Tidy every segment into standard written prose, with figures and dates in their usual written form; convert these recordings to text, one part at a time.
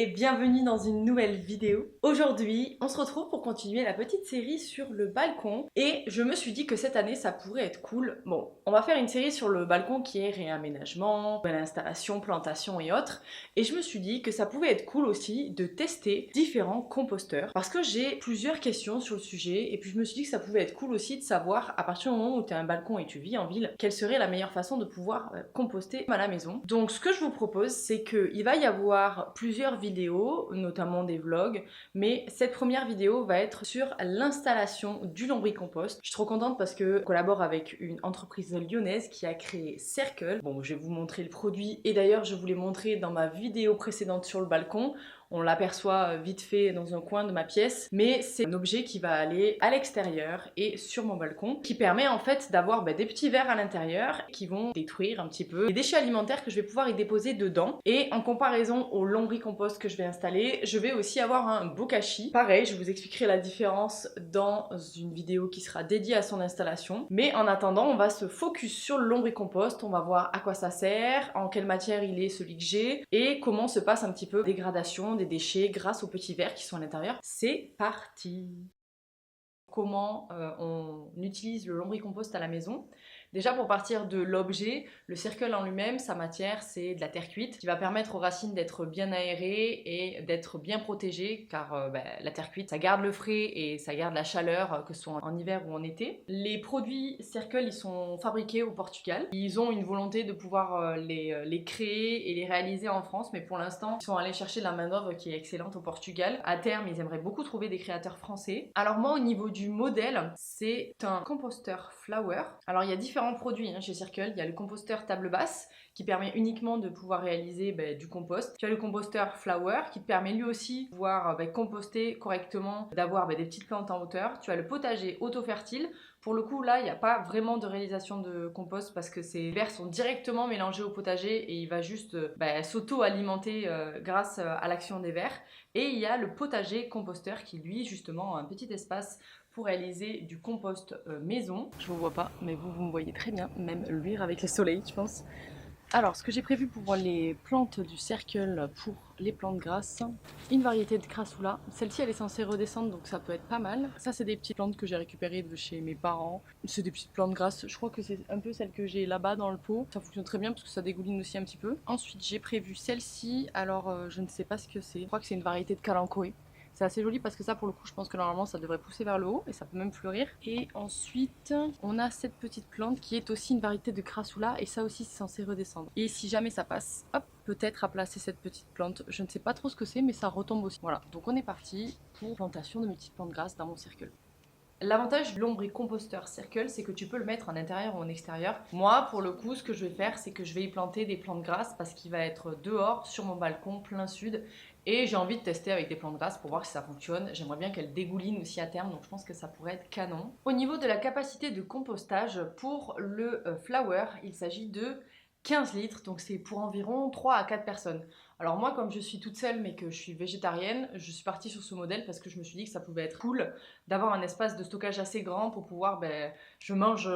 et bienvenue dans une nouvelle vidéo. Aujourd'hui, on se retrouve pour continuer la petite série sur le balcon et je me suis dit que cette année ça pourrait être cool. Bon, on va faire une série sur le balcon qui est réaménagement, nouvelle installation, plantation et autres et je me suis dit que ça pouvait être cool aussi de tester différents composteurs parce que j'ai plusieurs questions sur le sujet et puis je me suis dit que ça pouvait être cool aussi de savoir à partir du moment où tu as un balcon et tu vis en ville, quelle serait la meilleure façon de pouvoir composter à la maison. Donc ce que je vous propose, c'est qu'il va y avoir plusieurs vidéos, notamment des vlogs, mais cette première vidéo va être sur l'installation du lombricompost. Je suis trop contente parce que je collabore avec une entreprise lyonnaise qui a créé Circle. Bon, je vais vous montrer le produit et d'ailleurs je vous l'ai montré dans ma vidéo précédente sur le balcon. On l'aperçoit vite fait dans un coin de ma pièce, mais c'est un objet qui va aller à l'extérieur et sur mon balcon, qui permet en fait d'avoir des petits verres à l'intérieur qui vont détruire un petit peu les déchets alimentaires que je vais pouvoir y déposer dedans. Et en comparaison au lombricompost que je vais installer, je vais aussi avoir un bokashi. Pareil, je vous expliquerai la différence dans une vidéo qui sera dédiée à son installation. Mais en attendant, on va se focus sur le lombricompost, on va voir à quoi ça sert, en quelle matière il est celui que j'ai, et comment se passe un petit peu la dégradation des déchets grâce aux petits verres qui sont à l'intérieur. C'est parti! Comment on utilise le lombricompost à la maison. Déjà pour partir de l'objet, le Circle en lui-même, sa matière c'est de la terre cuite qui va permettre aux racines d'être bien aérées et d'être bien protégées car la terre cuite ça garde le frais et ça garde la chaleur que ce soit en hiver ou en été. Les produits Circle ils sont fabriqués au Portugal. Ils ont une volonté de pouvoir les créer et les réaliser en France mais pour l'instant ils sont allés chercher de la main d'œuvre qui est excellente au Portugal. À terme ils aimeraient beaucoup trouver des créateurs français. Alors moi au niveau du modèle, c'est un composteur flower. Alors il y a différents produits chez Circle. Il y a le composteur table basse qui permet uniquement de pouvoir réaliser du compost. Tu as le composteur flower qui te permet lui aussi de pouvoir composter correctement, d'avoir des petites plantes en hauteur. Tu as le potager auto-fertile. Pour le coup, là, il n'y a pas vraiment de réalisation de compost parce que ces vers sont directement mélangés au potager et il va juste s'auto-alimenter grâce à l'action des vers. Et il y a le potager composteur qui, lui, justement, a un petit espace pour réaliser du compost maison. Je vous vois pas, mais vous me voyez très bien, même luire avec le soleil, je pense. Alors, ce que j'ai prévu pour les plantes du Circle, pour les plantes grasses, une variété de crassula. Celle-ci, elle est censée redescendre, donc ça peut être pas mal. Ça, c'est des petites plantes que j'ai récupérées de chez mes parents. C'est des petites plantes grasses. Je crois que c'est un peu celle que j'ai là-bas dans le pot. Ça fonctionne très bien parce que ça dégouline aussi un petit peu. Ensuite, j'ai prévu celle-ci. Alors, je ne sais pas ce que c'est. Je crois que c'est une variété de kalanchoé. C'est assez joli parce que ça, pour le coup, je pense que normalement, ça devrait pousser vers le haut et ça peut même fleurir. Et ensuite, on a cette petite plante qui est aussi une variété de crassula et ça aussi, c'est censé redescendre. Et si jamais ça passe, hop, peut-être à placer cette petite plante. Je ne sais pas trop ce que c'est, mais ça retombe aussi. Voilà, donc on est parti pour plantation de mes petites plantes grasses dans mon Circle. L'avantage du lombricomposteur Circle, c'est que tu peux le mettre en intérieur ou en extérieur. Moi, pour le coup, ce que je vais faire, c'est que je vais y planter des plantes grasses parce qu'il va être dehors, sur mon balcon, plein sud. Et j'ai envie de tester avec des plantes grasses pour voir si ça fonctionne. J'aimerais bien qu'elles dégoulinent aussi à terme, donc je pense que ça pourrait être canon. Au niveau de la capacité de compostage, pour le flower, il s'agit de 15 litres, donc c'est pour environ 3 à 4 personnes. Alors moi, comme je suis toute seule mais que je suis végétarienne, je suis partie sur ce modèle parce que je me suis dit que ça pouvait être cool d'avoir un espace de stockage assez grand pour pouvoir, je mange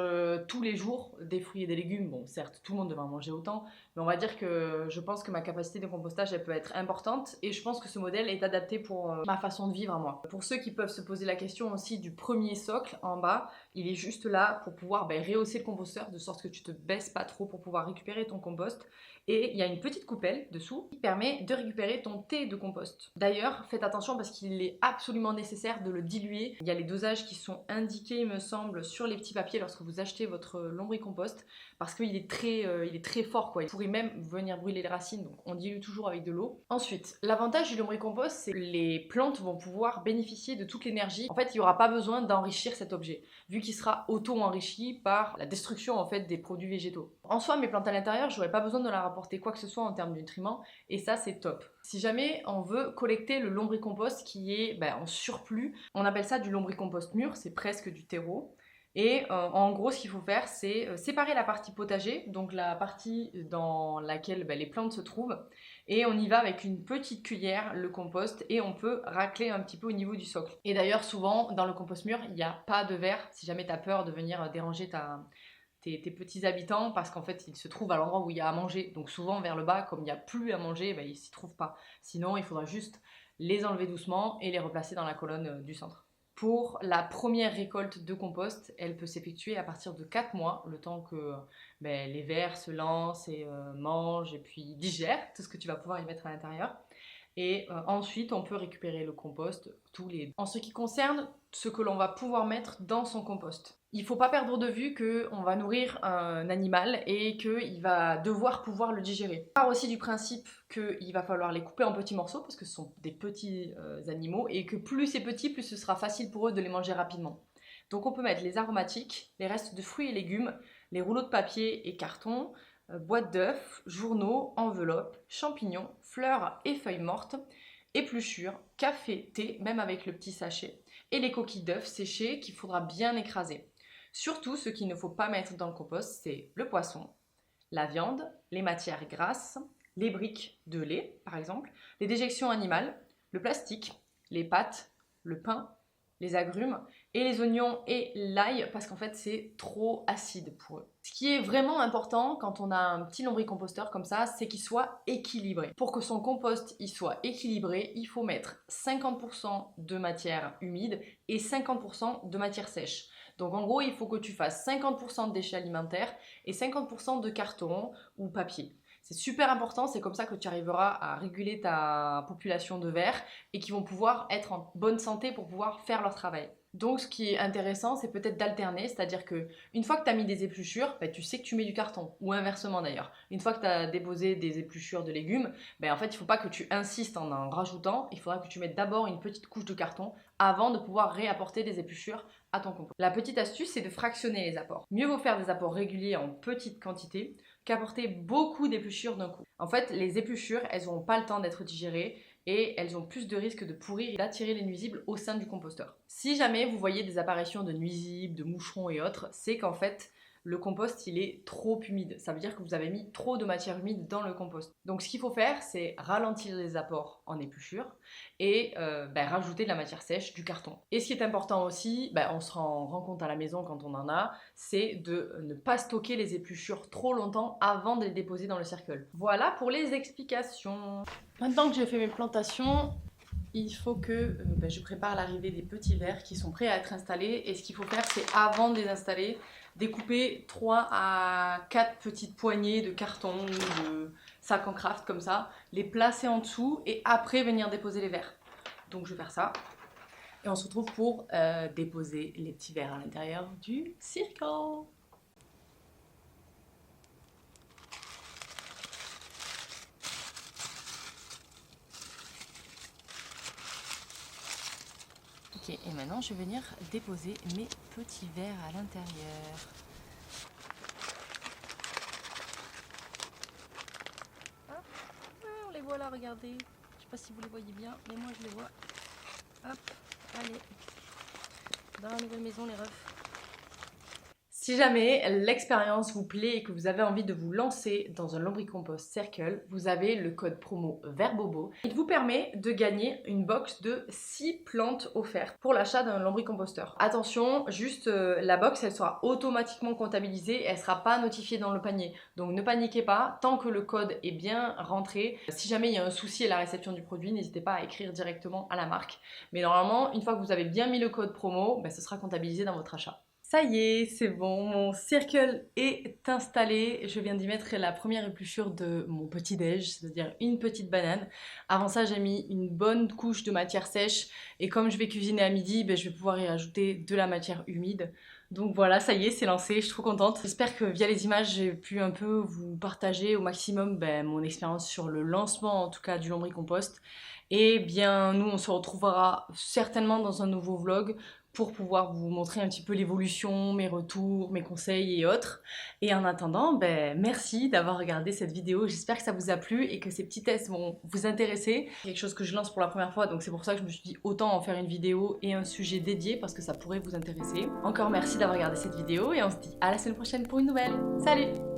tous les jours des fruits et des légumes. Bon, certes, tout le monde devrait en manger autant, mais on va dire que je pense que ma capacité de compostage, elle peut être importante et je pense que ce modèle est adapté pour ma façon de vivre à moi. Pour ceux qui peuvent se poser la question aussi du premier socle en bas, il est juste là pour pouvoir rehausser le composteur de sorte que tu te baisses pas trop pour pouvoir récupérer ton compost. Et il y a une petite coupelle dessous qui permet de récupérer ton thé de compost. D'ailleurs, faites attention parce qu'il est absolument nécessaire de le diluer. Il y a les dosages qui sont indiqués, il me semble, sur les petits papiers lorsque vous achetez votre lombricompost parce qu'il est très fort quoi. Il pourrait même venir brûler les racines, donc on dilue toujours avec de l'eau. Ensuite, l'avantage du lombricompost, c'est que les plantes vont pouvoir bénéficier de toute l'énergie. En fait, il n'y aura pas besoin d'enrichir cet objet, vu qu'il sera auto-enrichi par la destruction en fait des produits végétaux. En soi, mes plantes à l'intérieur, j'aurais pas besoin de leur apporter quoi que ce soit en termes de nutriments, et ça c'est top. Si jamais on veut collecter le lombricompost qui est en surplus, on appelle ça du lombricompost mûr, c'est presque du terreau. Et en gros, ce qu'il faut faire, c'est séparer la partie potager, donc la partie dans laquelle les plantes se trouvent, et on y va avec une petite cuillère, le compost, et on peut racler un petit peu au niveau du socle. Et d'ailleurs, souvent, dans le compost mûr, il n'y a pas de verre, si jamais tu as peur de venir déranger tes petits habitants parce qu'en fait ils se trouvent à l'endroit où il y a à manger. Donc souvent vers le bas, comme il n'y a plus à manger, ils s'y trouvent pas. Sinon il faudra juste les enlever doucement et les replacer dans la colonne du centre. Pour la première récolte de compost, elle peut s'effectuer à partir de 4 mois, le temps que les vers se lancent et mangent et puis digèrent tout ce que tu vas pouvoir y mettre à l'intérieur. Et ensuite, on peut récupérer le compost tous les 2. En ce qui concerne ce que l'on va pouvoir mettre dans son compost, il ne faut pas perdre de vue qu'on va nourrir un animal et qu'il va devoir pouvoir le digérer. On part aussi du principe qu'il va falloir les couper en petits morceaux parce que ce sont des petits animaux et que plus c'est petit, plus ce sera facile pour eux de les manger rapidement. Donc on peut mettre les aromatiques, les restes de fruits et légumes, les rouleaux de papier et carton, boîtes d'œufs, journaux, enveloppes, champignons, fleurs et feuilles mortes, épluchures, café, thé, même avec le petit sachet, et les coquilles d'œufs séchées qu'il faudra bien écraser. Surtout, ce qu'il ne faut pas mettre dans le compost, c'est le poisson, la viande, les matières grasses, les briques de lait, par exemple, les déjections animales, le plastique, les pâtes, le pain, les agrumes et les oignons et l'ail parce qu'en fait c'est trop acide pour eux. Ce qui est vraiment important quand on a un petit lombricomposteur comme ça, c'est qu'il soit équilibré. Pour que son compost il soit équilibré, il faut mettre 50% de matière humide et 50% de matière sèche. Donc en gros, il faut que tu fasses 50% de déchets alimentaires et 50% de carton ou papier. C'est super important, c'est comme ça que tu arriveras à réguler ta population de vers et qui vont pouvoir être en bonne santé pour pouvoir faire leur travail. Donc ce qui est intéressant, c'est peut-être d'alterner, c'est-à-dire que une fois que tu as mis des épluchures, tu sais que tu mets du carton, ou inversement d'ailleurs. Une fois que tu as déposé des épluchures de légumes, en fait il ne faut pas que tu insistes en rajoutant, il faudra que tu mettes d'abord une petite couche de carton avant de pouvoir réapporter des épluchures à ton compost. La petite astuce, c'est de fractionner les apports. Mieux vaut faire des apports réguliers en petite quantité qu'apporter beaucoup d'épluchures d'un coup. En fait, les épluchures, elles n'ont pas le temps d'être digérées et elles ont plus de risques de pourrir et d'attirer les nuisibles au sein du composteur. Si jamais vous voyez des apparitions de nuisibles, de moucherons et autres, c'est qu'en fait, le compost il est trop humide. Ça veut dire que vous avez mis trop de matière humide dans le compost. Donc ce qu'il faut faire, c'est ralentir les apports en épluchures et rajouter de la matière sèche, du carton. Et ce qui est important aussi, on se rend compte à la maison quand on en a, c'est de ne pas stocker les épluchures trop longtemps avant de les déposer dans le cercle. Voilà pour les explications. Maintenant que j'ai fait mes plantations, il faut que je prépare l'arrivée des petits vers qui sont prêts à être installés. Et ce qu'il faut faire, c'est avant de les installer, découper 3 à 4 petites poignées de carton ou de sac en craft comme ça, les placer en dessous et après venir déposer les vers. Donc je vais faire ça. Et on se retrouve pour déposer les petits vers à l'intérieur du circle. Ok, et maintenant je vais venir déposer mes petits vers à l'intérieur. Ah, ouais, on les voit là, regardez. Je sais pas si vous les voyez bien, mais moi je les vois. Hop, allez. Dans la nouvelle maison, les refs. Si jamais l'expérience vous plaît et que vous avez envie de vous lancer dans un lombricompost circle, vous avez le code promo VERTBOBO. Il vous permet de gagner une box de 6 plantes offertes pour l'achat d'un lombricomposteur. Attention, juste la box elle sera automatiquement comptabilisée et elle ne sera pas notifiée dans le panier. Donc ne paniquez pas, tant que le code est bien rentré. Si jamais il y a un souci à la réception du produit, n'hésitez pas à écrire directement à la marque. Mais normalement, une fois que vous avez bien mis le code promo, ce sera comptabilisé dans votre achat. Ça y est, c'est bon, mon circle est installé. Je viens d'y mettre la première épluchure de mon petit déj, c'est-à-dire une petite banane. Avant ça, j'ai mis une bonne couche de matière sèche. Et comme je vais cuisiner à midi, je vais pouvoir y rajouter de la matière humide. Donc voilà, ça y est, c'est lancé, je suis trop contente. J'espère que via les images, j'ai pu un peu vous partager au maximum mon expérience sur le lancement, en tout cas, du lombricompost. Et bien, nous, on se retrouvera certainement dans un nouveau vlog pour pouvoir vous montrer un petit peu l'évolution, mes retours, mes conseils et autres. Et en attendant, merci d'avoir regardé cette vidéo. J'espère que ça vous a plu et que ces petits tests vont vous intéresser. C'est quelque chose que je lance pour la première fois, donc c'est pour ça que je me suis dit autant en faire une vidéo et un sujet dédié parce que ça pourrait vous intéresser. Encore merci d'avoir regardé cette vidéo et on se dit à la semaine prochaine pour une nouvelle. Salut!